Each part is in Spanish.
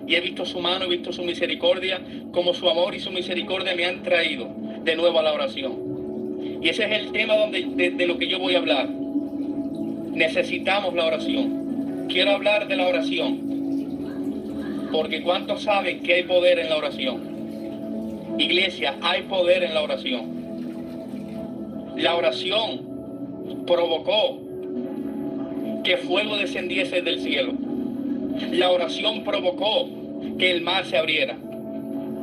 y he visto su mano, he visto su misericordia, como su amor y su misericordia me han traído de nuevo a la oración. Y ese es el tema de lo que yo voy a hablar. Necesitamos la oración. Quiero hablar de la oración, porque ¿cuántos saben que hay poder en la oración? Iglesia, hay poder en la oración. La oración provocó que fuego descendiese del cielo. La oración provocó que el mar se abriera.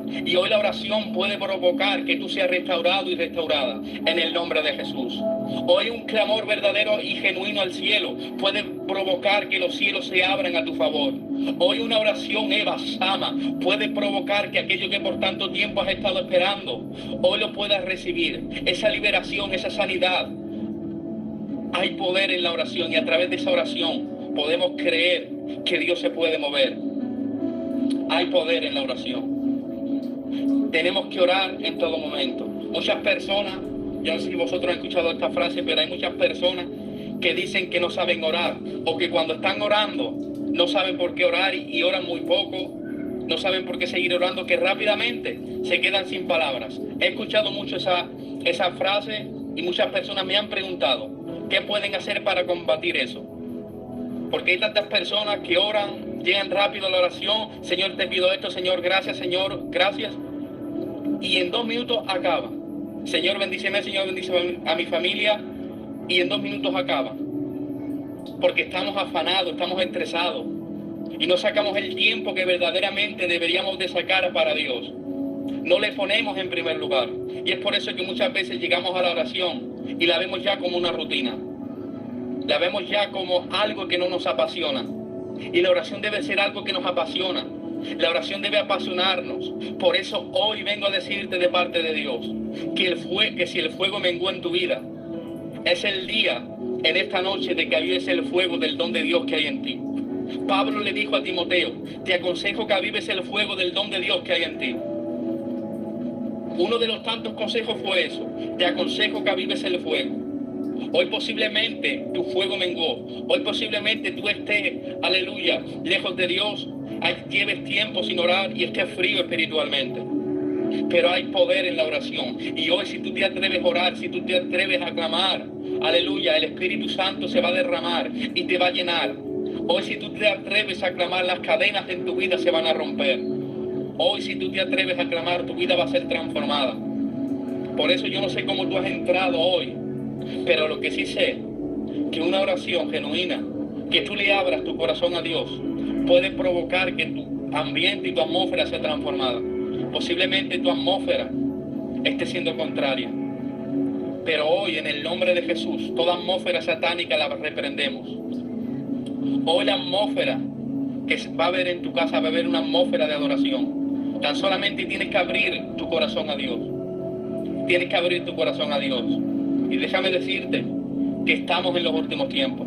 Y hoy la oración puede provocar que tú seas restaurado y restaurada en el nombre de Jesús. Hoy un clamor verdadero y genuino al cielo puede provocar que los cielos se abran a tu favor. Hoy una oración Eva Sama puede provocar que aquello que por tanto tiempo has estado esperando, hoy lo puedas recibir. Esa liberación, esa sanidad. Hay poder en la oración y a través de esa oración podemos creer que Dios se puede mover. Hay poder en la oración. Tenemos que orar en todo momento. Muchas personas, yo no sé si vosotros han escuchado esta frase, pero hay muchas personas que dicen que no saben orar, o que cuando están orando no saben por qué orar y oran muy poco, no saben por qué seguir orando, que rápidamente se quedan sin palabras. He escuchado mucho esa frase y muchas personas me han preguntado qué pueden hacer para combatir eso. Porque hay tantas personas que oran, llegan rápido a la oración, Señor te pido esto, Señor gracias, y en 2 minutos acaba. Señor bendíceme, Señor bendice a mi familia, y en 2 minutos acaba. Porque estamos afanados, estamos estresados, y no sacamos el tiempo que verdaderamente deberíamos de sacar para Dios. No le ponemos en primer lugar, y es por eso que muchas veces llegamos a la oración y la vemos ya como una rutina. La vemos ya como algo que no nos apasiona. Y la oración debe ser algo que nos apasiona. La oración debe apasionarnos. Por eso hoy vengo a decirte de parte de Dios que si el fuego menguó en tu vida, es el día en esta noche de que avives el fuego del don de Dios que hay en ti. Pablo le dijo a Timoteo, te aconsejo que avives el fuego del don de Dios que hay en ti. Uno de los tantos consejos fue eso, te aconsejo que avives el fuego. Hoy posiblemente tu fuego menguó. Hoy posiblemente tú estés, aleluya, lejos de Dios. Lleves tiempo sin orar y estés frío espiritualmente. Pero hay poder en la oración. Y hoy si tú te atreves a orar, si tú te atreves a clamar, aleluya, el Espíritu Santo se va a derramar y te va a llenar. Hoy si tú te atreves a clamar, las cadenas en tu vida se van a romper. Hoy si tú te atreves a clamar, tu vida va a ser transformada. Por eso yo no sé cómo tú has entrado hoy, pero lo que sí sé, que una oración genuina, que tú le abras tu corazón a Dios, puede provocar que tu ambiente y tu atmósfera sea transformada. Posiblemente tu atmósfera esté siendo contraria. Pero hoy, en el nombre de Jesús, toda atmósfera satánica la reprendemos. Hoy la atmósfera que va a haber en tu casa va a haber una atmósfera de adoración. Tan solamente tienes que abrir tu corazón a Dios. Tienes que abrir tu corazón a Dios. Y déjame decirte que estamos en los últimos tiempos.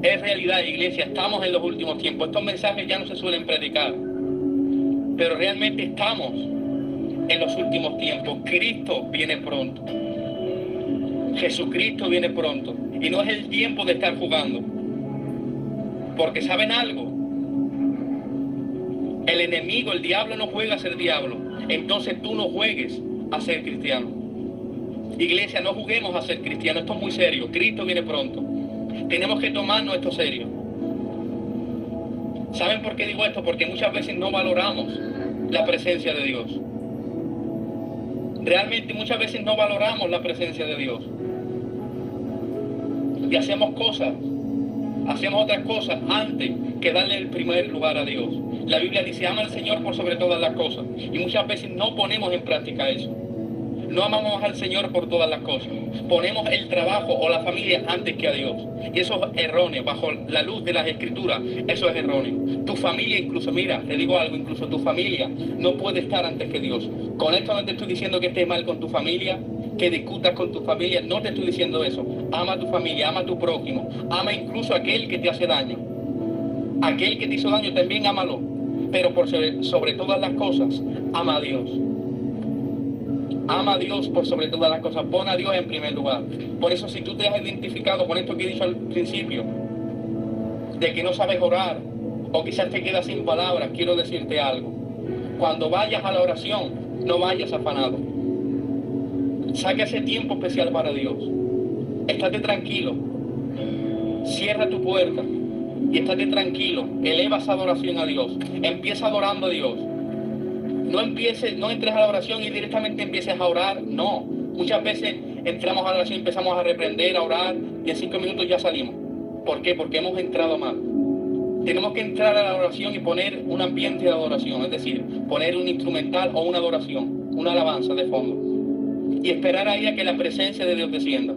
Es realidad, iglesia, estamos en los últimos tiempos. Estos mensajes ya no se suelen predicar, pero realmente estamos en los últimos tiempos. Cristo viene pronto. Jesucristo viene pronto. Y no es el tiempo de estar jugando. Porque ¿saben algo? El enemigo, el diablo no juega a ser diablo. Entonces tú no juegues a ser cristiano. Iglesia, no juguemos a ser cristianos. Esto es muy serio. Cristo viene pronto. Tenemos que tomarnos esto serio. ¿Saben por qué digo esto? Porque muchas veces no valoramos la presencia de Dios. Realmente muchas veces no valoramos la presencia de Dios. Y hacemos otras cosas antes que darle el primer lugar a Dios. La Biblia dice, ama al Señor por sobre todas las cosas. Y muchas veces no ponemos en práctica eso. No amamos al Señor por todas las cosas. Ponemos el trabajo o la familia antes que a Dios. Y eso es erróneo. Bajo la luz de las Escrituras, eso es erróneo. Tu familia incluso, mira, te digo algo, incluso tu familia no puede estar antes que Dios. Con esto no te estoy diciendo que estés mal con tu familia, que discutas con tu familia. No te estoy diciendo eso. Ama a tu familia, ama a tu prójimo. Ama incluso a aquel que te hace daño. Aquel que te hizo daño también ámalo. Pero sobre todas las cosas, ama a Dios. Ama a Dios por sobre todas las cosas. Pon a Dios en primer lugar. Por eso si tú te has identificado con esto que he dicho al principio, de que no sabes orar, o quizás te quedas sin palabras, quiero decirte algo. Cuando vayas a la oración, no vayas afanado. Saca ese tiempo especial para Dios. Estate tranquilo. Cierra tu puerta y estate tranquilo. Eleva esa adoración a Dios. Empieza adorando a Dios. No entres a la oración y directamente empieces a orar. No. Muchas veces entramos a la oración y empezamos a reprender, a orar, y en 5 minutos ya salimos. ¿Por qué? Porque hemos entrado mal. Tenemos que entrar a la oración y poner un ambiente de adoración, es decir, poner un instrumental o una adoración, una alabanza de fondo. Y esperar ahí a que la presencia de Dios descienda.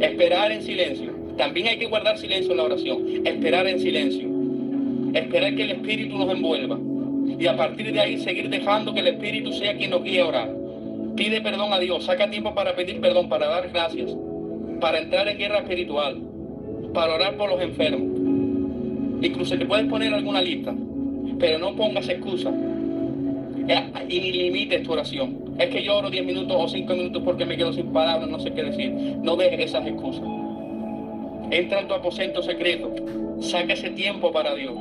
Esperar en silencio. También hay que guardar silencio en la oración. Esperar en silencio. Esperar que el Espíritu nos envuelva. Y a partir de ahí seguir dejando que el Espíritu sea quien nos guíe a orar. Pide perdón a Dios. Saca tiempo para pedir perdón, para dar gracias. Para entrar en guerra espiritual. Para orar por los enfermos. Incluso te puedes poner alguna lista. Pero no pongas excusas. Y ni limites tu oración. Es que yo oro 10 minutos o 5 minutos porque me quedo sin palabras, no sé qué decir. No dejes esas excusas. Entra en tu aposento secreto. Saca ese tiempo para Dios.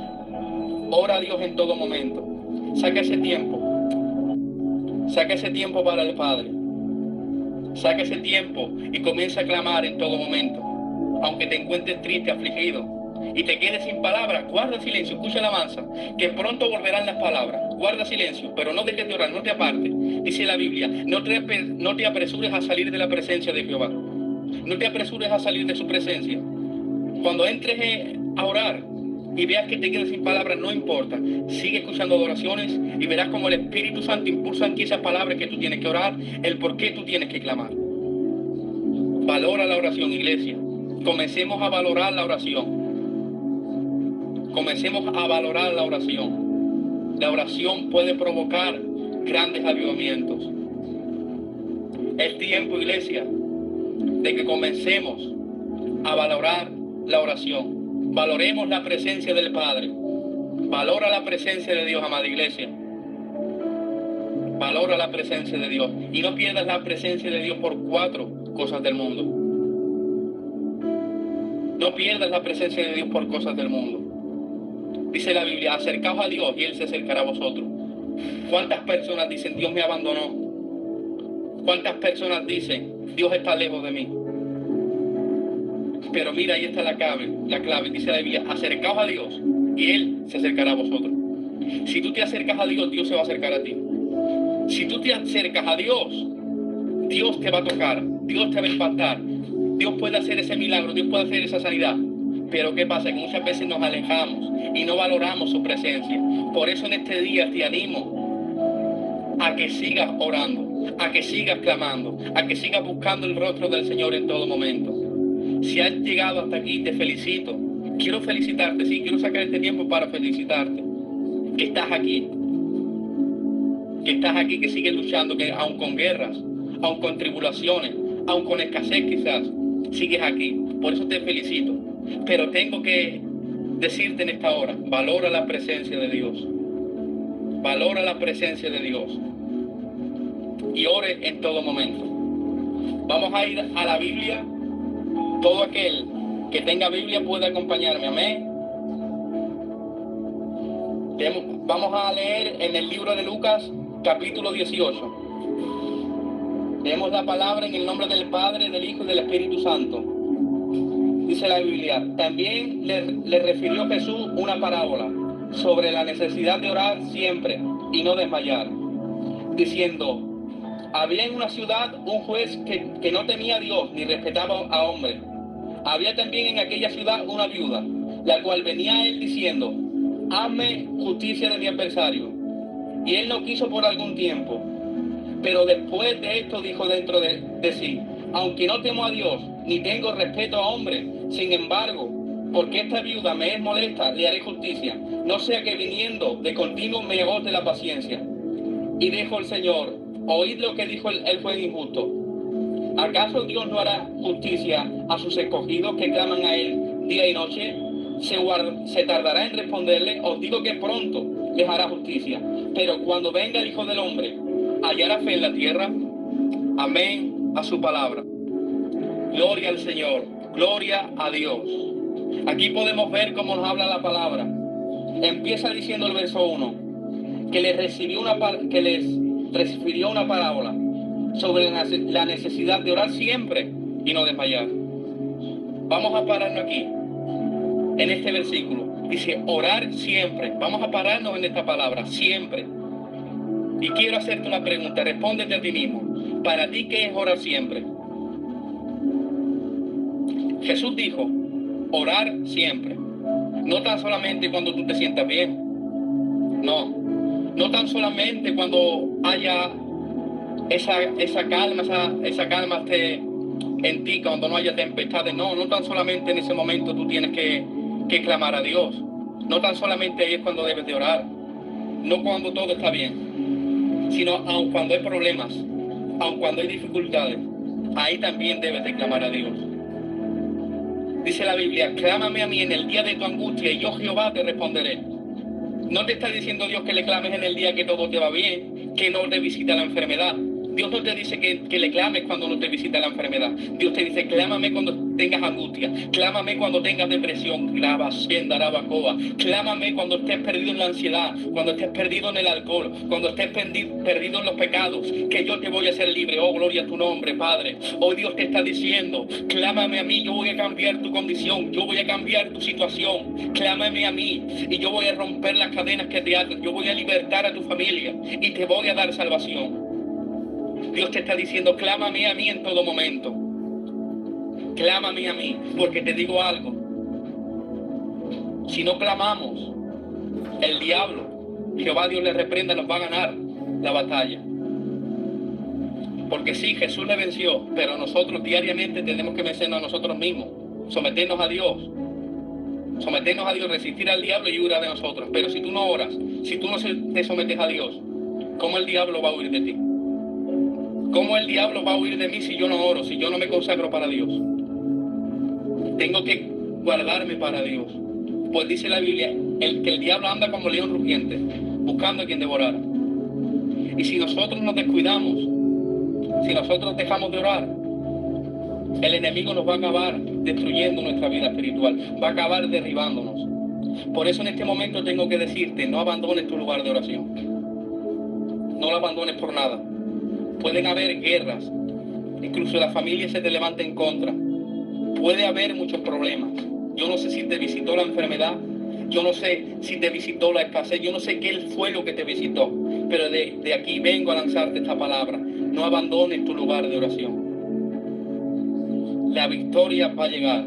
Ora a Dios en todo momento. Saca ese tiempo. Saca ese tiempo para el Padre. Saca ese tiempo y comienza a clamar en todo momento. Aunque te encuentres triste, afligido y te quedes sin palabras, guarda silencio, escucha la alabanza, que pronto volverán las palabras. Guarda silencio, pero no dejes de orar, no te apartes. Dice la Biblia, no te apresures a salir de la presencia de Jehová. No te apresures a salir de su presencia. Cuando entres a orar y veas que te quedas sin palabras, no importa. Sigue escuchando adoraciones y verás como el Espíritu Santo impulsa en ti esas palabras que tú tienes que orar, el por qué tú tienes que clamar. Valora la oración, iglesia. Comencemos a valorar la oración. Comencemos a valorar la oración. La oración puede provocar grandes avivamientos. Es tiempo, iglesia, de que comencemos a valorar la oración. Valoremos la presencia del Padre. Valora la presencia de Dios, amada iglesia. Valora la presencia de Dios. Y no pierdas la presencia de Dios por 4 cosas del mundo. No pierdas la presencia de Dios por cosas del mundo. Dice la Biblia, acercaos a Dios y Él se acercará a vosotros. ¿Cuántas personas dicen, Dios me abandonó? ¿Cuántas personas dicen, Dios está lejos de mí? Pero mira, ahí está la clave, dice la Biblia, acercaos a Dios y Él se acercará a vosotros. Si tú te acercas a Dios, Dios se va a acercar a ti. Si tú te acercas a Dios, Dios te va a tocar, Dios te va a impactar. Dios puede hacer ese milagro, Dios puede hacer esa sanidad. Pero ¿qué pasa? Que muchas veces nos alejamos y no valoramos su presencia. Por eso en este día te animo a que sigas orando, a que sigas clamando, a que sigas buscando el rostro del Señor en todo momento. Si has llegado hasta aquí, te felicito. Quiero felicitarte, sí, quiero sacar este tiempo para felicitarte. Que estás aquí. Que sigues luchando, que aun con guerras, aun con tribulaciones, aun con escasez quizás, sigues aquí. Por eso te felicito. Pero tengo que decirte en esta hora, valora la presencia de Dios. Valora la presencia de Dios. Y ore en todo momento. Vamos a ir a la Biblia. Todo aquel que tenga Biblia puede acompañarme. Amén. Vamos a leer en el libro de Lucas, capítulo 18. Leemos la palabra en el nombre del Padre, del Hijo y del Espíritu Santo. Dice la Biblia, también le refirió Jesús una parábola sobre la necesidad de orar siempre y no desmayar, diciendo, había en una ciudad un juez que no temía a Dios ni respetaba a hombre. Había también en aquella ciudad una viuda, la cual venía a él diciendo, hazme justicia de mi adversario. Y él no quiso por algún tiempo. Pero después de esto dijo dentro de sí, aunque no temo a Dios, ni tengo respeto a hombre, sin embargo, porque esta viuda me es molesta, le haré justicia, no sea que viniendo de continuo me agote la paciencia. Y dijo el Señor, oíd lo que dijo el juez injusto. ¿Acaso Dios no hará justicia a sus escogidos que claman a Él día y noche? ¿Se tardará en responderle? Os digo que pronto les hará justicia. Pero cuando venga el Hijo del Hombre, ¿hallará fe en la tierra? Amén a su palabra. Gloria al Señor, gloria a Dios. Aquí podemos ver cómo nos habla la palabra. Empieza diciendo el verso 1, que les refirió una parábola sobre la necesidad de orar siempre y no desmayar. Vamos a pararnos aquí, en este versículo. Dice, orar siempre. Vamos a pararnos en esta palabra, siempre. Y quiero hacerte una pregunta, respóndete a ti mismo. ¿Para ti qué es orar siempre? Jesús dijo, orar siempre. No tan solamente cuando tú te sientas bien. No tan solamente cuando haya esa calma esté en ti, cuando no haya tempestades. No tan solamente en ese momento tú tienes que clamar a Dios. No tan solamente ahí es cuando debes de orar. No cuando todo está bien, sino aun cuando hay problemas, aun cuando hay dificultades, ahí también debes de clamar a Dios. Dice la Biblia, clámame a mí en el día de tu angustia y yo, Jehová, te responderé. No te está diciendo Dios que le clames en el día que todo te va bien, que no te visita la enfermedad. Dios no te dice que le clames cuando no te visita la enfermedad. Dios te dice, clámame cuando tengas angustia. Clámame cuando tengas depresión. Clámame cuando estés perdido en la ansiedad, cuando estés perdido en el alcohol, cuando estés perdido en los pecados, que yo te voy a hacer libre. Oh, gloria a tu nombre, Padre. Hoy Dios te está diciendo, clámame a mí, yo voy a cambiar tu condición, yo voy a cambiar tu situación. Clámame a mí y yo voy a romper las cadenas que te atan. Yo voy a libertar a tu familia y te voy a dar salvación. Dios te está diciendo, clámame a mí en todo momento. Clámame a mí, porque te digo algo. Si no clamamos, el diablo, Jehová Dios le reprenda, nos va a ganar la batalla. Porque sí, Jesús le venció, pero nosotros diariamente tenemos que vencernos a nosotros mismos, someternos a Dios, resistir al diablo y huir de nosotros. Pero si tú no oras, si tú no te sometes a Dios, ¿cómo el diablo va a huir de ti? ¿Cómo el diablo va a huir de mí si yo no oro, si yo no me consagro para Dios? Tengo que guardarme para Dios. Pues dice la Biblia, que el diablo anda como león rugiente, buscando a quien devorar. Y si nosotros nos descuidamos, si nosotros dejamos de orar, el enemigo nos va a acabar destruyendo nuestra vida espiritual, va a acabar derribándonos. Por eso en este momento tengo que decirte, no abandones tu lugar de oración. No lo abandones por nada. Pueden haber guerras, incluso la familia se te levanta en contra. Puede haber muchos problemas. Yo no sé si te visitó la enfermedad, yo no sé si te visitó la escasez, yo no sé qué fue lo que te visitó, pero de aquí vengo a lanzarte esta palabra. No abandones tu lugar de oración. La victoria va a llegar.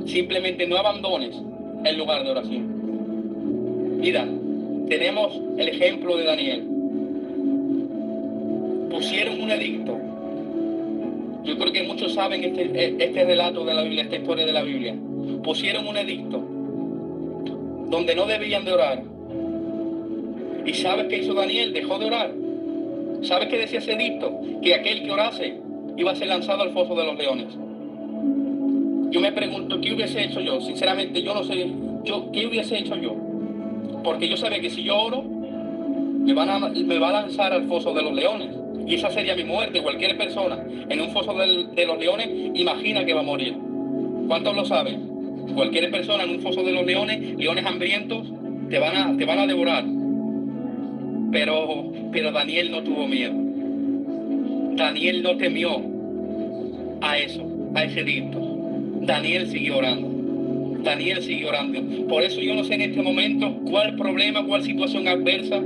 Simplemente no abandones el lugar de oración. Mira, tenemos el ejemplo de Daniel. Pusieron un edicto. Yo creo que muchos saben este relato de la Biblia, esta historia de la Biblia. Pusieron un edicto donde no debían de orar. ¿Y sabes qué hizo Daniel? Dejó de orar. ¿Sabes qué decía ese edicto? Que aquel que orase iba a ser lanzado al foso de los leones. Yo me pregunto, ¿qué hubiese hecho yo? Sinceramente, yo no sé, ¿qué hubiese hecho yo? Porque yo sabía que si yo oro, me va a lanzar al foso de los leones. Y esa sería mi muerte. Cualquier persona en un foso de los leones imagina que va a morir. ¿Cuántos lo saben? Cualquier persona en un foso de los leones, leones hambrientos, te van a devorar. Pero Daniel no tuvo miedo. Daniel no temió a ese edicto. Daniel siguió orando. Daniel siguió orando. Por eso yo no sé en este momento cuál problema, cuál situación adversa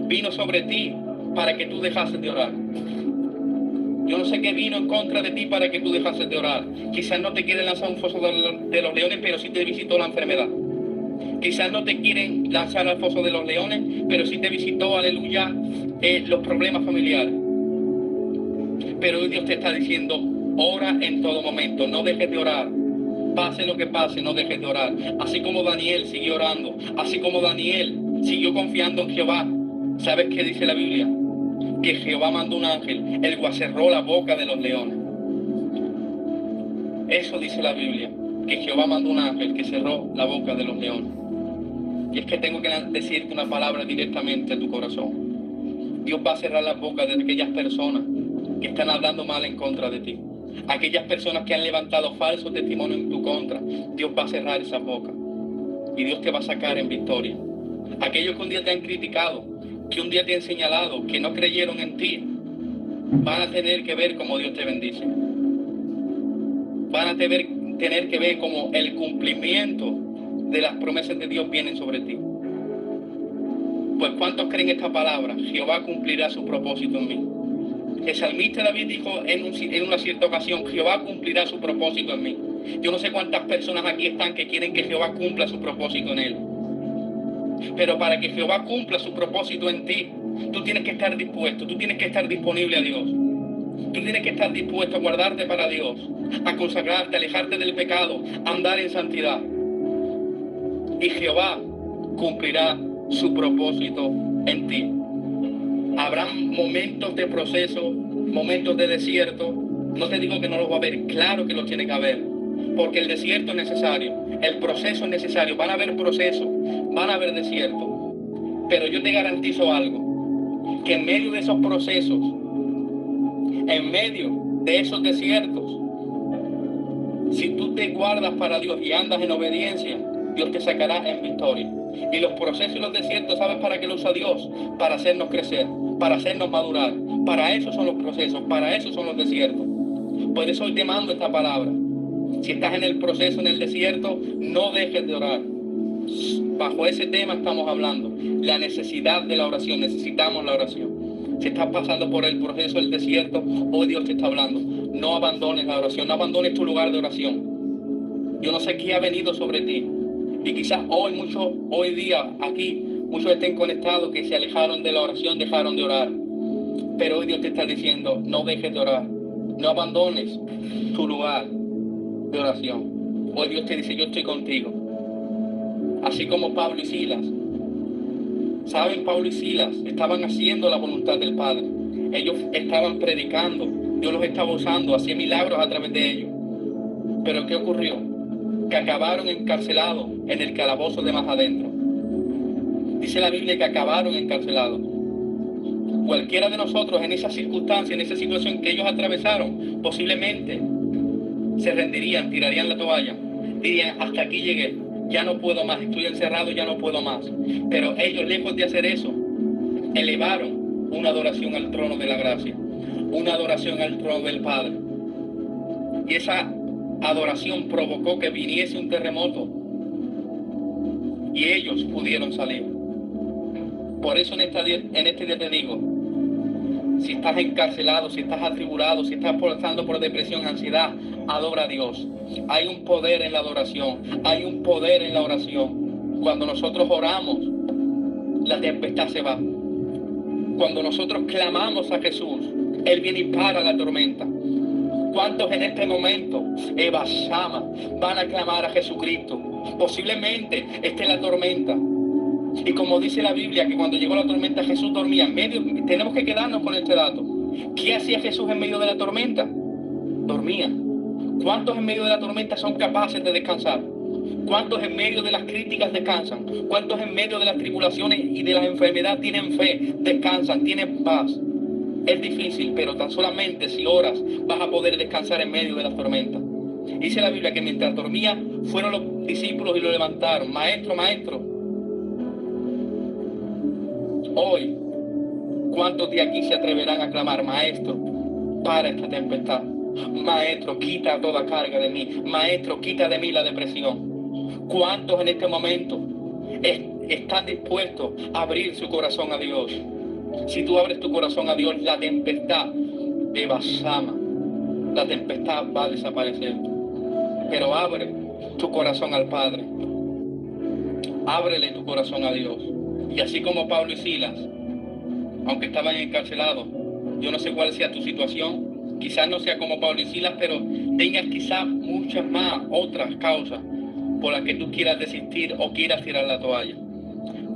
vino sobre ti para que tú dejases de orar. Yo no sé qué vino en contra de ti para que tú dejases de orar. Quizás no te quieren lanzar a un foso de los leones, pero sí te visitó la enfermedad. Quizás no te quieren lanzar al foso de los leones, pero sí te visitó, aleluya, los problemas familiares. Pero hoy Dios te está diciendo, ora en todo momento, no dejes de orar. Pase lo que pase, no dejes de orar. Así como Daniel siguió orando, así como Daniel siguió confiando en Jehová. ¿Sabes qué dice la Biblia? Que Jehová mandó un ángel, el cual cerró la boca de los leones. Eso dice la Biblia, que Jehová mandó un ángel que cerró la boca de los leones. Y es que tengo que decirte una palabra directamente a tu corazón. Dios va a cerrar la boca de aquellas personas que están hablando mal en contra de ti. Aquellas personas que han levantado falsos testimonios en tu contra. Dios va a cerrar esa boca. y Dios te va a sacar en victoria. Aquellos que un día te han criticado, que un día te han señalado, que no creyeron en ti, van a tener que ver cómo Dios te bendice. Van a tener que ver cómo el cumplimiento de las promesas de Dios vienen sobre ti. Pues ¿cuántos creen esta palabra? Jehová cumplirá su propósito en mí. El salmista David dijo en una cierta ocasión, Jehová cumplirá su propósito en mí. Yo no sé cuántas personas aquí están que quieren que Jehová cumpla su propósito en él. Pero para que Jehová cumpla su propósito en ti, tú tienes que estar dispuesto, tú tienes que estar disponible a Dios. Tú tienes que estar dispuesto a guardarte para Dios, a consagrarte, a alejarte del pecado, a andar en santidad. Y Jehová cumplirá su propósito en ti. Habrán momentos de proceso, momentos de desierto. No te digo que no los va a haber, claro que los tiene que haber, porque el desierto es necesario, el proceso es necesario. Van a haber procesos, van a haber desiertos, pero yo te garantizo algo, que en medio de esos procesos, en medio de esos desiertos, si tú te guardas para Dios y andas en obediencia, Dios te sacará en victoria. Y los procesos y los desiertos, ¿sabes para qué lo usa Dios? Para hacernos crecer, para hacernos madurar. Para eso son los procesos, para eso son los desiertos. Por eso hoy te mando esta palabra. Si estás en el proceso, en el desierto, no dejes de orar. Bajo ese tema estamos hablando. La necesidad de la oración, necesitamos la oración. Si estás pasando por el proceso del desierto, hoy Dios te está hablando. No abandones la oración, no abandones tu lugar de oración. Yo no sé qué ha venido sobre ti. Y quizás hoy día aquí, muchos estén conectados que se alejaron de la oración, dejaron de orar. Pero hoy Dios te está diciendo, no dejes de orar. No abandones tu lugar de oración. Hoy Dios te dice, yo estoy contigo. Así como Pablo y Silas. ¿Saben? Pablo y Silas estaban haciendo la voluntad del Padre. Ellos estaban predicando. Dios los estaba usando, hacía milagros a través de ellos. Pero ¿qué ocurrió? Que acabaron encarcelados en el calabozo de más adentro. Dice la Biblia que acabaron encarcelados. Cualquiera de nosotros en esa circunstancia, en esa situación que ellos atravesaron, posiblemente se rendirían, tirarían la toalla, dirían, hasta aquí llegué, ya no puedo más, estoy encerrado, ya no puedo más. Pero ellos, lejos de hacer eso, elevaron una adoración al trono de la gracia, una adoración al trono del Padre. Y esa adoración provocó que viniese un terremoto y ellos pudieron salir. Por eso en este día te digo, si estás encarcelado, si estás atribulado, si estás pasando por depresión, ansiedad, adora a Dios. Hay un poder en la adoración, hay un poder en la oración. Cuando nosotros oramos, la tempestad se va. Cuando nosotros clamamos a Jesús, Él viene y para la tormenta. ¿Cuántos en este momento, Eva Shama, van a clamar a Jesucristo? Posiblemente esté la tormenta. Y como dice la Biblia, que cuando llegó la tormenta Jesús dormía en medio. Tenemos que quedarnos con este dato. ¿Qué hacía Jesús en medio de la tormenta? Dormía. ¿Cuántos en medio de la tormenta son capaces de descansar? ¿Cuántos en medio de las críticas descansan? ¿Cuántos en medio de las tribulaciones y de las enfermedades tienen fe, descansan, tienen paz? Es difícil, pero tan solamente si oras vas a poder descansar en medio de las tormentas. Dice la Biblia que mientras dormía fueron los discípulos y lo levantaron. Maestro, maestro. Hoy, ¿cuántos de aquí se atreverán a clamar, maestro, para esta tempestad? Maestro, quita toda carga de mí. Maestro, quita de mí la depresión. ¿Cuántos en este momento están dispuestos a abrir su corazón a Dios? Si tú abres tu corazón a Dios, la tempestad de Basama, la tempestad va a desaparecer. Pero abre tu corazón al Padre. Ábrele tu corazón a Dios. Y así como Pablo y Silas, aunque estaban encarcelados, yo no sé cuál sea tu situación, quizás no sea como Pablo y Silas, pero tengas quizás muchas más otras causas por las que tú quieras desistir o quieras tirar la toalla.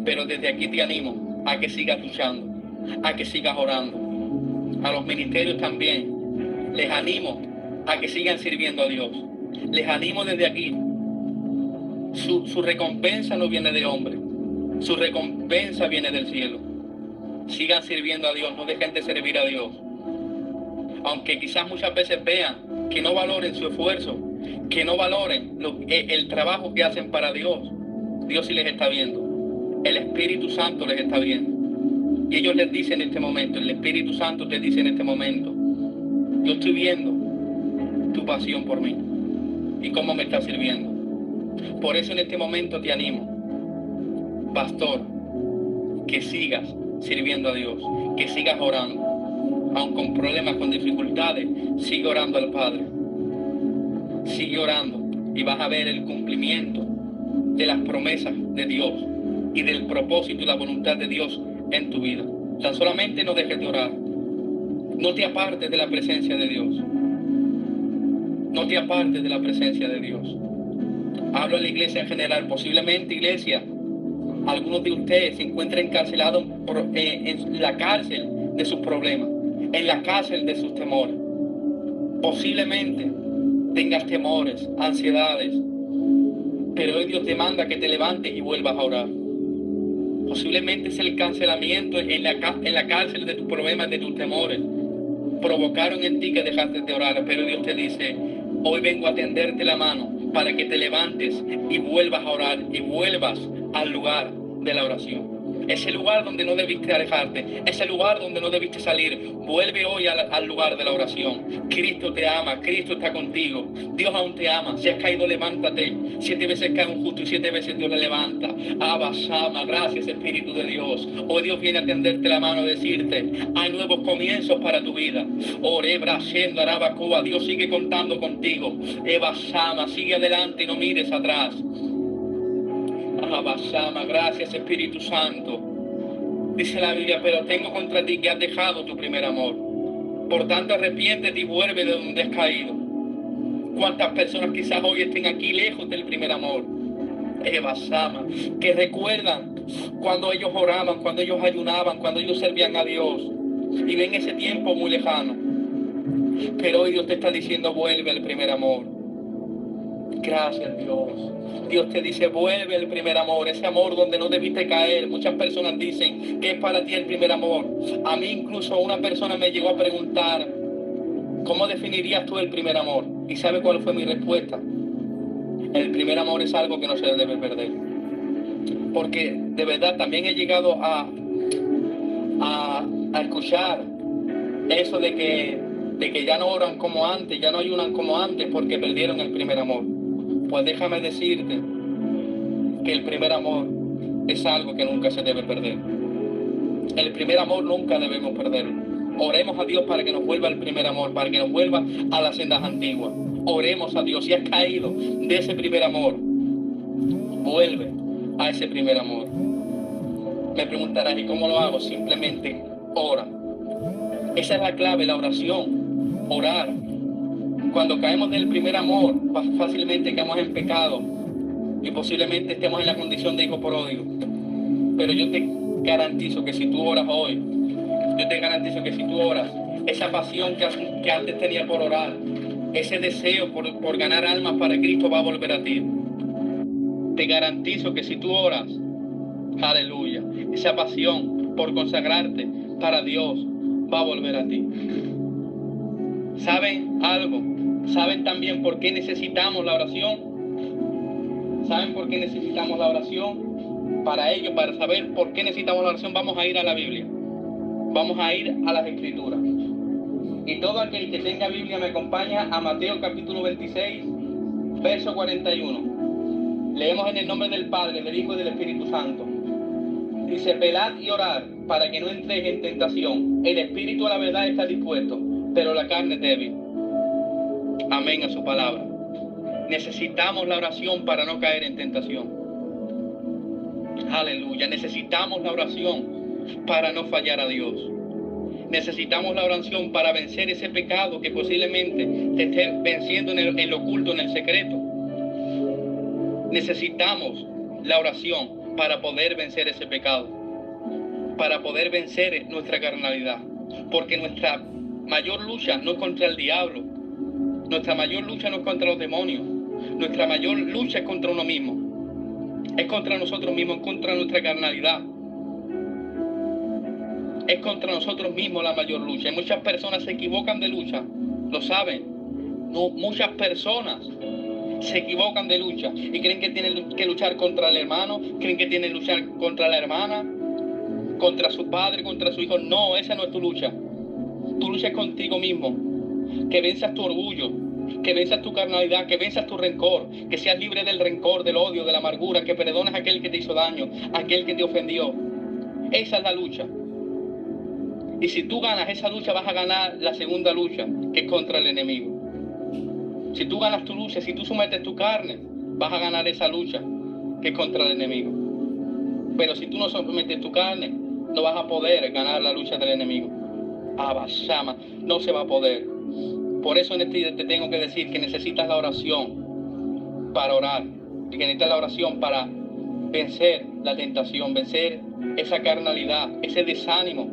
Pero desde aquí te animo a que sigas luchando, a que sigas orando. A los ministerios también les animo a que sigan sirviendo a Dios. Les animo desde aquí. Su recompensa no viene de hombre, su recompensa viene del cielo. Sigan sirviendo a Dios, no dejen de servir a Dios. Aunque quizás muchas veces vean que no valoren su esfuerzo, que no valoren el trabajo que hacen para Dios, Dios sí les está viendo. El Espíritu Santo les está viendo. Y ellos les dicen en este momento, el Espíritu Santo te dice en este momento, yo estoy viendo tu pasión por mí y cómo me estás sirviendo. Por eso en este momento te animo, pastor, que sigas sirviendo a Dios, que sigas orando. Aun con problemas, con dificultades, sigue orando al Padre. Sigue orando y vas a ver el cumplimiento de las promesas de Dios y del propósito y la voluntad de Dios en tu vida. Tan solamente no dejes de orar. No te apartes de la presencia de Dios. No te apartes de la presencia de Dios. Hablo a la iglesia en general. Posiblemente, iglesia, algunos de ustedes se encuentran encarcelados en la cárcel de sus problemas, en la cárcel de sus temores. Posiblemente tengas temores, ansiedades, pero hoy Dios te manda que te levantes y vuelvas a orar. Posiblemente es el cancelamiento en la cárcel de tus problemas, de tus temores. Provocaron en ti que dejaste de orar, pero Dios te dice, hoy vengo a tenderte la mano para que te levantes y vuelvas a orar y vuelvas al lugar de la oración. Ese lugar donde no debiste alejarte, ese lugar donde no debiste salir, vuelve hoy al lugar de la oración. Cristo te ama, Cristo está contigo, Dios aún te ama. Si has caído, levántate. 7 veces cae un justo y 7 veces Dios le levanta. Abba, Shama, gracias Espíritu de Dios. Hoy Dios viene a tenderte la mano, a decirte, hay nuevos comienzos para tu vida. Orebra, Shendo, Arabacoa, Dios sigue contando contigo. Eva, Shama, sigue adelante y no mires atrás. Abasama, gracias Espíritu Santo. Dice la Biblia, pero tengo contra ti que has dejado tu primer amor. Por tanto, arrepiéntete y vuelve de donde has caído. ¿Cuántas personas quizás hoy estén aquí lejos del primer amor? Abasama, que recuerdan cuando ellos oraban, cuando ellos ayunaban, cuando ellos servían a Dios y ven ese tiempo muy lejano. Pero hoy Dios te está diciendo, vuelve al primer amor. Gracias Dios. Dios te dice, vuelve al primer amor, ese amor donde no debiste caer. Muchas personas dicen que es para ti el primer amor. A mí incluso una persona me llegó a preguntar, ¿cómo definirías tú el primer amor? ¿Y sabe cuál fue mi respuesta? El primer amor es algo que no se debe perder. Porque de verdad también he llegado a escuchar eso de que ya no oran como antes, ya no ayunan como antes porque perdieron el primer amor. Pues déjame decirte que el primer amor es algo que nunca se debe perder. El primer amor nunca debemos perderlo. Oremos a Dios para que nos vuelva el primer amor, para que nos vuelva a las sendas antiguas. Oremos a Dios. Si has caído de ese primer amor, vuelve a ese primer amor. Me preguntarás, ¿y cómo lo hago? Simplemente ora. Esa es la clave, la oración. Orar. Cuando caemos del primer amor, fácilmente caemos en pecado y posiblemente estemos en la condición de hijo pródigo. Pero yo te garantizo que si tú oras hoy, yo te garantizo que si tú oras, esa pasión que antes tenía por orar, ese deseo por ganar almas para Cristo va a volver a ti. Te garantizo que si tú oras, aleluya, esa pasión por consagrarte para Dios va a volver a ti. ¿Saben algo? ¿Saben también por qué necesitamos la oración? ¿Saben por qué necesitamos la oración? Para ello, para saber por qué necesitamos la oración, vamos a ir a la Biblia. Vamos a ir a las Escrituras. Y todo aquel que tenga Biblia me acompaña a Mateo capítulo 26, verso 41. Leemos en el nombre del Padre, del Hijo y del Espíritu Santo. Dice, velad y orad para que no entréis en tentación. El espíritu a la verdad está dispuesto, pero la carne es débil. Amén a su palabra. Necesitamos la oración para no caer en tentación. Aleluya. Necesitamos la oración para no fallar a Dios. Necesitamos la oración para vencer ese pecado que posiblemente te esté venciendo en lo oculto, en el secreto. Necesitamos la oración para poder vencer ese pecado, para poder vencer nuestra carnalidad. Porque nuestra mayor lucha no es contra el diablo. Nuestra mayor lucha no es contra los demonios. Nuestra mayor lucha es contra uno mismo. Es contra nosotros mismos, es contra nuestra carnalidad. Es contra nosotros mismos la mayor lucha. Y muchas personas se equivocan de lucha. Lo saben. No, muchas personas se equivocan de lucha y creen que tienen que luchar contra el hermano, creen que tienen que luchar contra la hermana, contra su padre, contra su hijo. No, esa no es tu lucha. Tu lucha es contigo mismo. Que venzas tu orgullo, que venzas tu carnalidad, que venzas tu rencor, que seas libre del rencor, del odio, de la amargura, que perdones a aquel que te hizo daño, a aquel que te ofendió. Esa es la lucha. Y si tú ganas esa lucha, vas a ganar la segunda lucha, que es contra el enemigo. Si tú ganas tu lucha, si tú sometes tu carne, vas a ganar esa lucha, que es contra el enemigo. Pero si tú no sometes tu carne, no vas a poder ganar la lucha del enemigo. Abashama, no se va a poder. Por eso en este día te tengo que decir que necesitas la oración para orar. Y que necesitas la oración para vencer la tentación, vencer esa carnalidad, ese desánimo.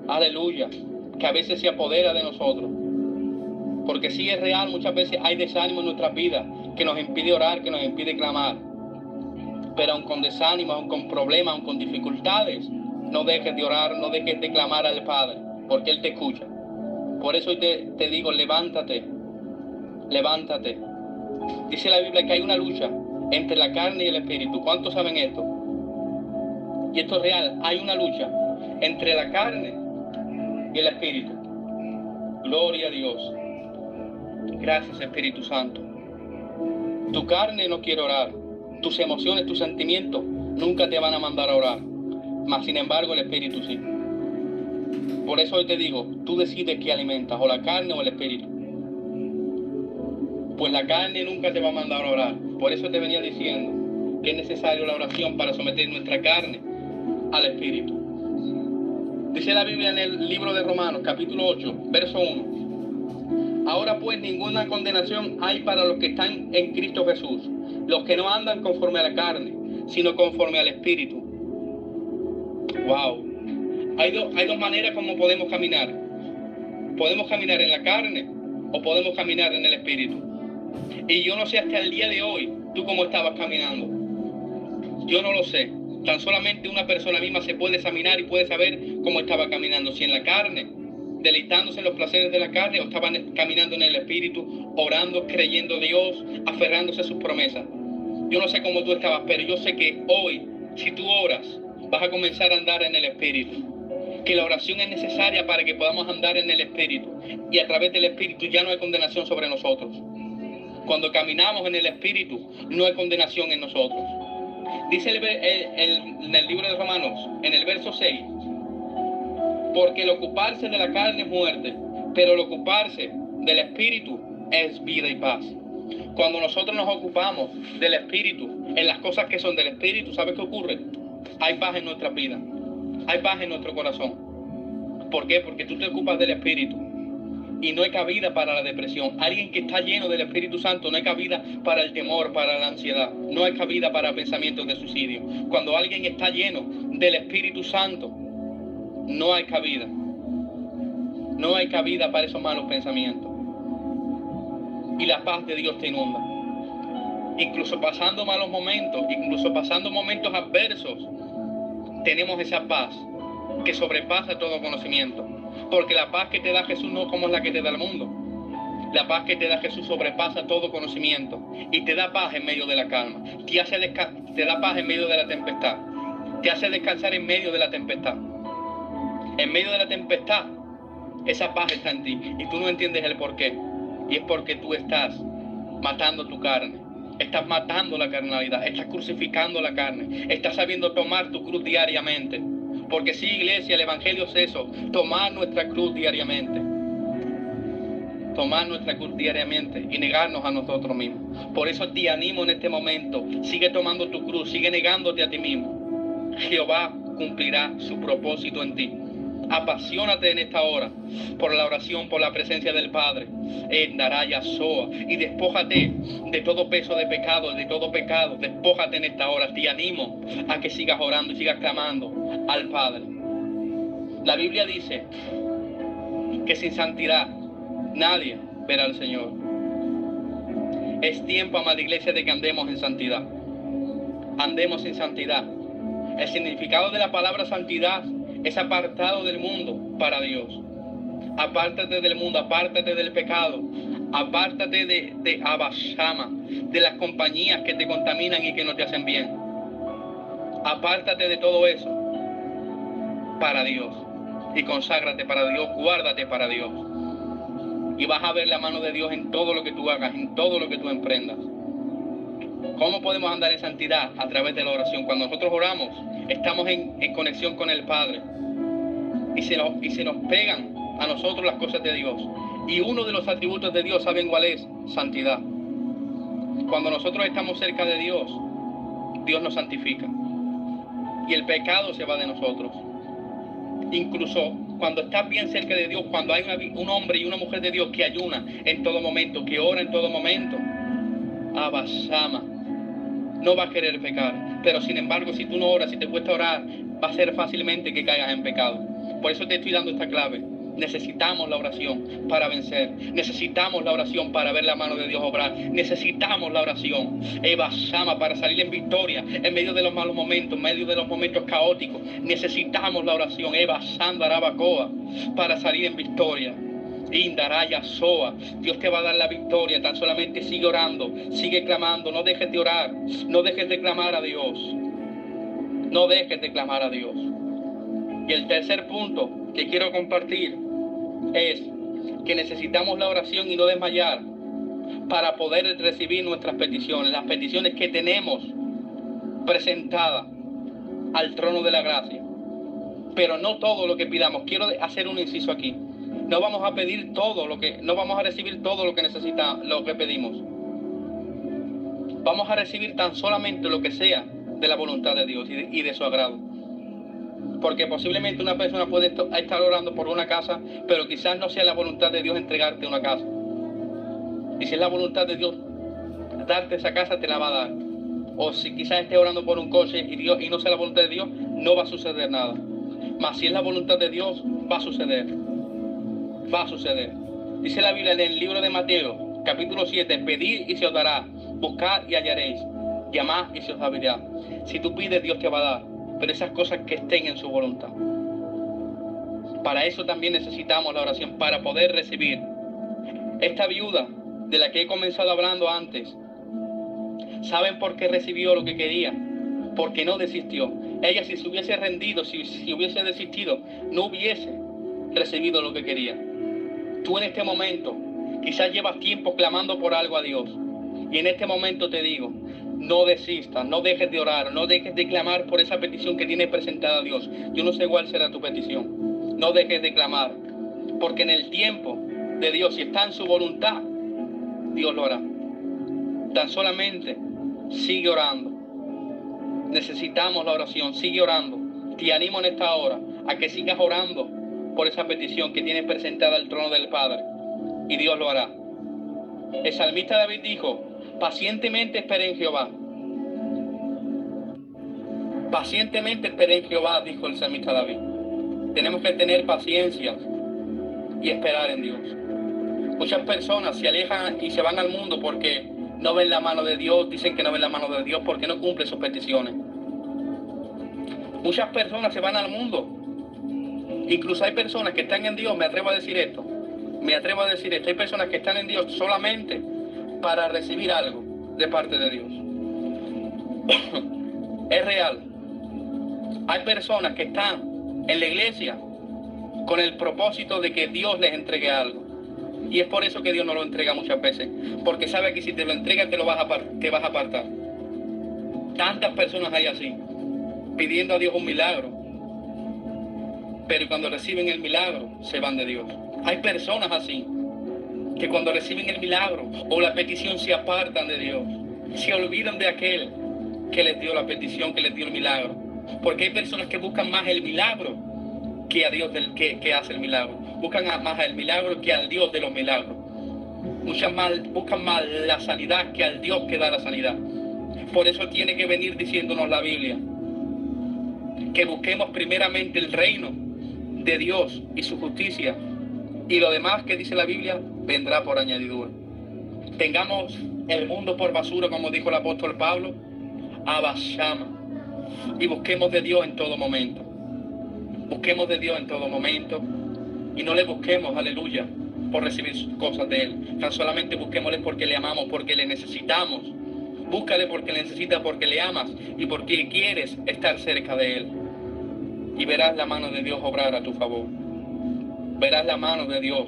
Aleluya, que a veces se apodera de nosotros. Porque sí es real, muchas veces hay desánimo en nuestras vidas que nos impide orar, que nos impide clamar. Pero aun con desánimo, aun con problemas, aun con dificultades, no dejes de orar, no dejes de clamar al Padre, porque Él te escucha. Por eso hoy te digo, levántate, levántate. Dice la Biblia que hay una lucha entre la carne y el espíritu. ¿Cuántos saben esto? Y esto es real, hay una lucha entre la carne y el espíritu. Gloria a Dios. Gracias, Espíritu Santo. Tu carne no quiere orar. Tus emociones, tus sentimientos nunca te van a mandar a orar. Mas, sin embargo, el espíritu sí. Por eso hoy te digo, tú decides qué alimentas, o la carne o el espíritu. Pues la carne nunca te va a mandar a orar. Por eso te venía diciendo que es necesario la oración para someter nuestra carne al espíritu. Dice la Biblia en el libro de Romanos, capítulo 8, verso 1. Ahora pues ninguna condenación hay para los que están en Cristo Jesús, los que no andan conforme a la carne, sino conforme al espíritu. Wow. Hay dos maneras como podemos caminar. Podemos caminar en la carne o podemos caminar en el espíritu. Y yo no sé hasta el día de hoy tú cómo estabas caminando. Yo no lo sé. Tan solamente una persona misma se puede examinar y puede saber cómo estaba caminando. Si en la carne, deleitándose en los placeres de la carne, o estaban caminando en el espíritu, orando, creyendo en Dios, aferrándose a sus promesas. Yo no sé cómo tú estabas, pero yo sé que hoy, si tú oras, vas a comenzar a andar en el espíritu. Que la oración es necesaria para que podamos andar en el espíritu. Y a través del espíritu ya no hay condenación sobre nosotros. Cuando caminamos en el espíritu, no hay condenación en nosotros. Dice en el libro de Romanos, en el verso 6, porque el ocuparse de la carne es muerte, pero el ocuparse del espíritu es vida y paz. Cuando nosotros nos ocupamos del espíritu, en las cosas que son del espíritu, ¿sabes qué ocurre? Hay paz en nuestra vida, hay paz en nuestro corazón. ¿Por qué? Porque tú te ocupas del espíritu. Y no hay cabida para la depresión. Alguien que está lleno del Espíritu Santo, no hay cabida para el temor, para la ansiedad. No hay cabida para pensamientos de suicidio. Cuando alguien está lleno del Espíritu Santo, no hay cabida. No hay cabida para esos malos pensamientos. Y la paz de Dios te inunda. Incluso pasando malos momentos, incluso pasando momentos adversos, tenemos esa paz que sobrepasa todo conocimiento. Porque la paz que te da Jesús no es como la que te da el mundo. La paz que te da Jesús sobrepasa todo conocimiento y te da paz en medio de la calma. Te da paz en medio de la tempestad. Te hace descansar en medio de la tempestad. En medio de la tempestad, esa paz está en ti y tú no entiendes el por qué. Y es porque tú estás matando tu carne. Estás matando la carnalidad. Estás crucificando la carne. Estás sabiendo tomar tu cruz diariamente. Porque sí, iglesia, el evangelio es eso, tomar nuestra cruz diariamente. Tomar nuestra cruz diariamente y negarnos a nosotros mismos. Por eso te animo en este momento, sigue tomando tu cruz, sigue negándote a ti mismo. Jehová cumplirá su propósito en ti. Apasionate en esta hora por la oración, por la presencia del Padre. Daraya Soa. Y despójate de todo peso de pecado, de todo pecado. Despójate en esta hora. Te animo a que sigas orando y sigas clamando al Padre. La Biblia dice que sin santidad nadie verá al Señor. Es tiempo, amada iglesia, de que andemos en santidad. Andemos en santidad. El significado de la palabra santidad es apartado del mundo para Dios. Apártate del mundo, apártate del pecado, Apártate de Abashama, de las compañías que te contaminan y que no te hacen bien. Apártate de todo eso para Dios y conságrate para Dios, guárdate para Dios. Y vas a ver la mano de Dios en todo lo que tú hagas, en todo lo que tú emprendas. ¿Cómo podemos andar en santidad? A través de la oración. Cuando nosotros oramos, estamos en conexión con el Padre. Y se nos pegan a nosotros las cosas de Dios. Y uno de los atributos de Dios, ¿saben cuál es? Santidad. Cuando nosotros estamos cerca de Dios, Dios nos santifica. Y el pecado se va de nosotros. Incluso cuando estás bien cerca de Dios, cuando hay un hombre y una mujer de Dios que ayuna en todo momento, que ora en todo momento, Abashama, no va a querer pecar. Pero sin embargo, si tú no oras, si te cuesta orar, va a ser fácilmente que caigas en pecado. Por eso te estoy dando esta clave. Necesitamos la oración para vencer. Necesitamos la oración para ver la mano de Dios obrar. Necesitamos la oración, Abashama, para salir en victoria en medio de los malos momentos, en medio de los momentos caóticos. Necesitamos la oración, Abashama Arabacoa, para salir en victoria. Indaraya Soa, Dios te va a dar la victoria. Tan solamente sigue orando, sigue clamando. No dejes de orar, no dejes de clamar a Dios. No dejes de clamar a Dios. Y el tercer punto que quiero compartir es que necesitamos la oración y no desmayar para poder recibir nuestras peticiones, las peticiones que tenemos presentadas al trono de la gracia. Pero no todo lo que pidamos. Quiero hacer un inciso aquí. No vamos a pedir todo no vamos a recibir todo lo que necesitamos, lo que pedimos. Vamos a recibir tan solamente lo que sea de la voluntad de Dios y de su agrado. Porque posiblemente una persona puede estar orando por una casa, pero quizás no sea la voluntad de Dios entregarte una casa. Y si es la voluntad de Dios darte esa casa, te la va a dar. O si quizás esté orando por un coche y no sea la voluntad de Dios, no va a suceder nada. Mas si es la voluntad de Dios, va a suceder. Va a suceder. Dice la Biblia en el libro de Mateo, capítulo 7, pedid y se os dará, buscad y hallaréis, llamad y se os abrirá. Si tú pides, Dios te va a dar. Pero esas cosas que estén en su voluntad. Para eso también necesitamos la oración, para poder recibir. Esta viuda, de la que he comenzado hablando antes, ¿saben por qué recibió lo que quería? Porque no desistió. Ella, si se hubiese rendido, si hubiese desistido, no hubiese recibido lo que quería. Tú en este momento, quizás llevas tiempo clamando por algo a Dios. Y en este momento te digo, no desistas, no dejes de orar, no dejes de clamar por esa petición que tienes presentada a Dios. Yo no sé cuál será tu petición. No dejes de clamar, porque en el tiempo de Dios, si está en su voluntad, Dios lo hará. Tan solamente sigue orando. Necesitamos la oración, sigue orando. Te animo en esta hora a que sigas orando por esa petición que tienes presentada al trono del Padre, y Dios lo hará. El salmista David dijo: pacientemente esperé en Jehová. Pacientemente esperé en Jehová, dijo el salmista David. Tenemos que tener paciencia y esperar en Dios. Muchas personas se alejan y se van al mundo porque no ven la mano de Dios, dicen que no ven la mano de Dios porque no cumplen sus peticiones. Muchas personas se van al mundo. Incluso hay personas que están en Dios, me atrevo a decir esto. Hay personas que están en Dios solamente para recibir algo de parte de Dios. Es real. Hay personas que están en la iglesia con el propósito de que Dios les entregue algo. Y es por eso que Dios no lo entrega muchas veces. Porque sabe que si te lo entrega te vas a apartar. Tantas personas hay así, pidiendo a Dios un milagro. Pero cuando reciben el milagro, se van de Dios. Hay personas así, que cuando reciben el milagro o la petición se apartan de Dios. Se olvidan de aquel que les dio la petición, que les dio el milagro. Porque hay personas que buscan más el milagro que a Dios que hace el milagro. Buscan más el milagro que al Dios de los milagros. Buscan más la sanidad que al Dios que da la sanidad. Por eso tiene que venir diciéndonos la Biblia que busquemos primeramente el reino de Dios y su justicia, y lo demás que dice la Biblia vendrá por añadidura. Tengamos el mundo por basura, como dijo el apóstol Pablo, Abashama, y busquemos de Dios en todo momento. Busquemos de Dios en todo momento y no le busquemos, aleluya, por recibir cosas de Él. Tan solamente busquémosle porque le amamos, porque le necesitamos. Búscale porque le necesitas, porque le amas y porque quieres estar cerca de Él. Y verás la mano de Dios obrar a tu favor. Verás la mano de Dios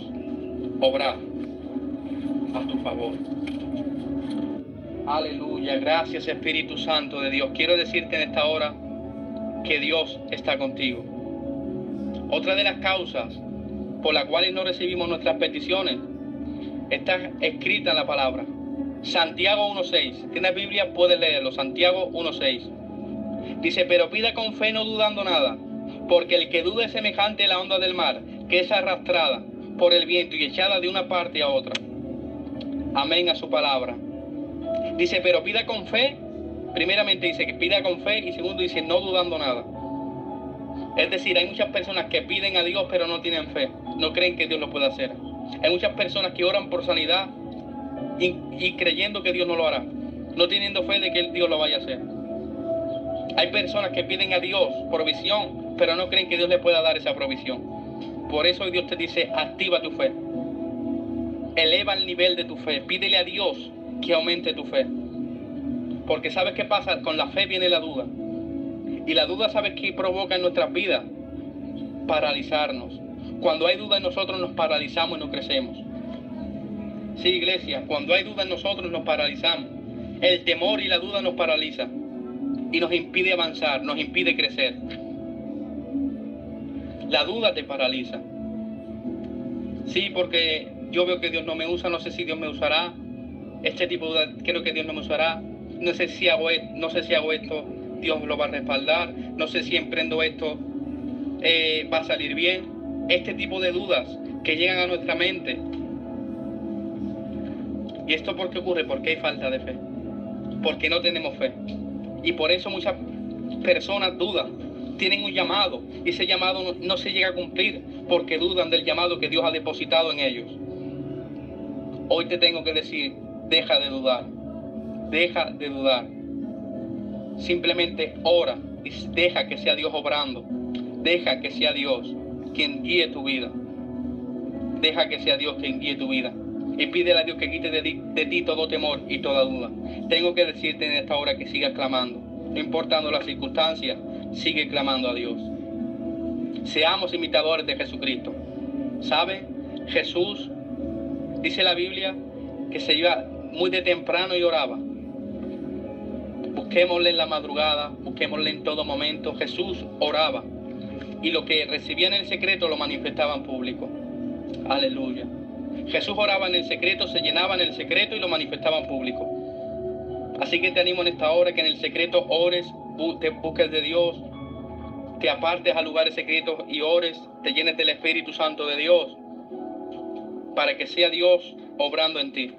obrar a tu favor. Aleluya, gracias Espíritu Santo de Dios. Quiero decirte en esta hora que Dios está contigo. Otra de las causas por las cuales no recibimos nuestras peticiones está escrita en la palabra. Santiago 1.6. ¿Tienes Biblia? Puedes leerlo. Santiago 1.6. Dice, pero pida con fe no dudando nada, porque el que duda es semejante a la onda del mar, que es arrastrada por el viento y echada de una parte a otra. Amén a su palabra. Dice, pero pida con fe. Primeramente dice que pida con fe y segundo dice no dudando nada. Es decir, hay muchas personas que piden a Dios pero no tienen fe. No creen que Dios lo pueda hacer. Hay muchas personas que oran por sanidad y creyendo que Dios no lo hará. No teniendo fe de que Dios lo vaya a hacer. Hay personas que piden a Dios provisión pero no creen que Dios le pueda dar esa provisión. Por eso hoy Dios te dice, activa tu fe. Eleva el nivel de tu fe. Pídele a Dios que aumente tu fe. Porque ¿sabes qué pasa? Con la fe viene la duda. Y la duda, ¿sabes qué provoca en nuestras vidas? Paralizarnos. Cuando hay duda en nosotros nos paralizamos y no crecemos. Sí, iglesia, cuando hay duda en nosotros nos paralizamos. El temor y la duda nos paraliza. Y nos impide avanzar, nos impide crecer. La duda te paraliza. Sí, porque yo veo que Dios no me usa, no sé si Dios me usará. Este tipo de duda, creo que Dios no me usará. No sé si hago esto, Dios lo va a respaldar. No sé si emprendo esto, va a salir bien. Este tipo de dudas que llegan a nuestra mente. ¿Y esto por qué ocurre? Porque hay falta de fe. Porque no tenemos fe. Y por eso muchas personas dudan. Tienen un llamado y ese llamado no se llega a cumplir porque dudan del llamado que Dios ha depositado en ellos. Hoy te tengo que decir, deja de dudar. Deja de dudar. Simplemente ora y deja que sea Dios obrando. Deja que sea Dios quien guíe tu vida. Deja que sea Dios quien guíe tu vida. Y pídele a Dios que quite de ti todo temor y toda duda. Tengo que decirte en esta hora que sigas clamando. No importando las circunstancias, sigue clamando a Dios. Seamos imitadores de Jesucristo. ¿Saben? Jesús, dice la Biblia, que se iba muy de temprano y oraba. Busquémosle en la madrugada, busquémosle en todo momento. Jesús oraba. Y lo que recibía en el secreto lo manifestaba en público. Aleluya. Jesús oraba en el secreto, se llenaba en el secreto y lo manifestaba en público. Así que te animo en esta hora que en el secreto ores, te busques de Dios, te apartes a lugares secretos y ores, te llenes del Espíritu Santo de Dios, para que sea Dios obrando en ti.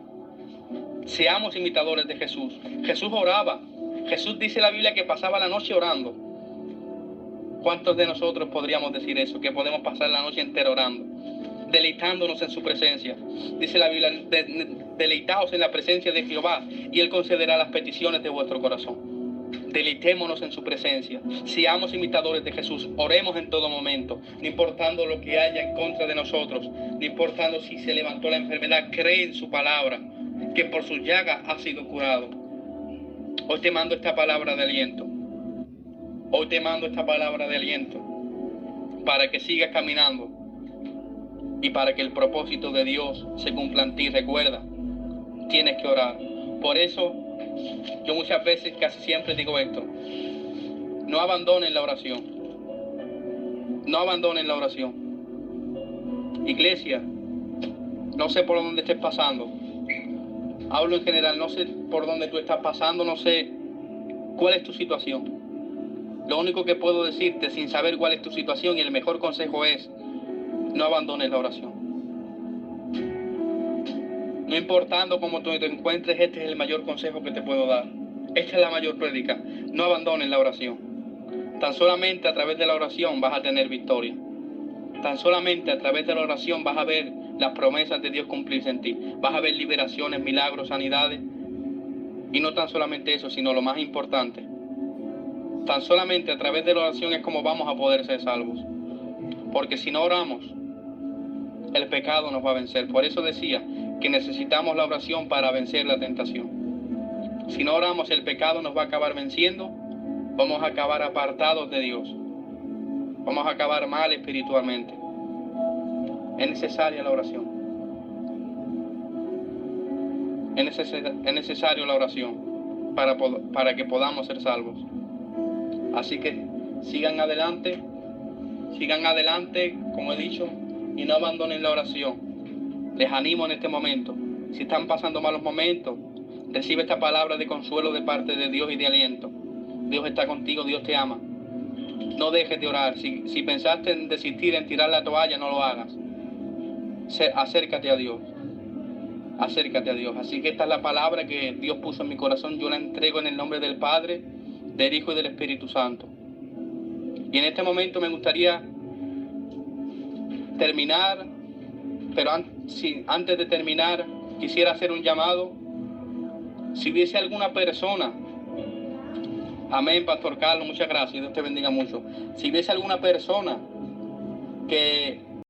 Seamos imitadores de Jesús. Jesús oraba. Jesús dice en la Biblia que pasaba la noche orando. ¿Cuántos de nosotros podríamos decir eso? Que podemos pasar la noche entera orando, deleitándonos en su presencia. Dice la Biblia, deleitaos en la presencia de Jehová y Él concederá las peticiones de vuestro corazón. Deleitémonos en su presencia. Seamos imitadores de Jesús. Oremos en todo momento, no importando lo que haya en contra de nosotros, no importando si se levantó la enfermedad. Cree en su palabra, que por sus llagas ha sido curado. Hoy te mando esta palabra de aliento. Hoy te mando esta palabra de aliento para que sigas caminando y para que el propósito de Dios se cumpla en ti. Recuerda, tienes que orar. Por eso yo muchas veces, casi siempre digo esto: no abandonen la oración. No abandonen la oración. Iglesia, no sé por dónde estés pasando. Hablo en general, no sé por dónde tú estás pasando, no sé cuál es tu situación. Lo único que puedo decirte sin saber cuál es tu situación, y el mejor consejo es: no abandones la oración. No importando cómo tú te encuentres, este es el mayor consejo que te puedo dar. Esta es la mayor prédica. No abandones la oración. Tan solamente a través de la oración vas a tener victoria. Tan solamente a través de la oración vas a ver las promesas de Dios cumplirse en ti. Vas a ver liberaciones, milagros, sanidades. Y no tan solamente eso, sino lo más importante: tan solamente a través de la oración es como vamos a poder ser salvos. Porque si no oramos, el pecado nos va a vencer. Por eso decía que necesitamos la oración para vencer la tentación. Si no oramos, el pecado nos va a acabar venciendo, vamos a acabar apartados de Dios, vamos a acabar mal espiritualmente. Es necesaria la oración. Es necesario la oración para que podamos ser salvos. Así que sigan adelante, como he dicho, y no abandonen la oración. Les animo en este momento. Si están pasando malos momentos, recibe esta palabra de consuelo de parte de Dios y de aliento. Dios está contigo, Dios te ama. No dejes de orar. Si pensaste en desistir, en tirar la toalla, no lo hagas. Acércate a Dios. Acércate a Dios. Así que esta es la palabra que Dios puso en mi corazón. Yo la entrego en el nombre del Padre, del Hijo y del Espíritu Santo. Y en este momento me gustaría terminar, pero antes de terminar, quisiera hacer un llamado. Si hubiese alguna persona, amén, Pastor Carlos, muchas gracias, Dios te bendiga mucho. Si hubiese alguna persona que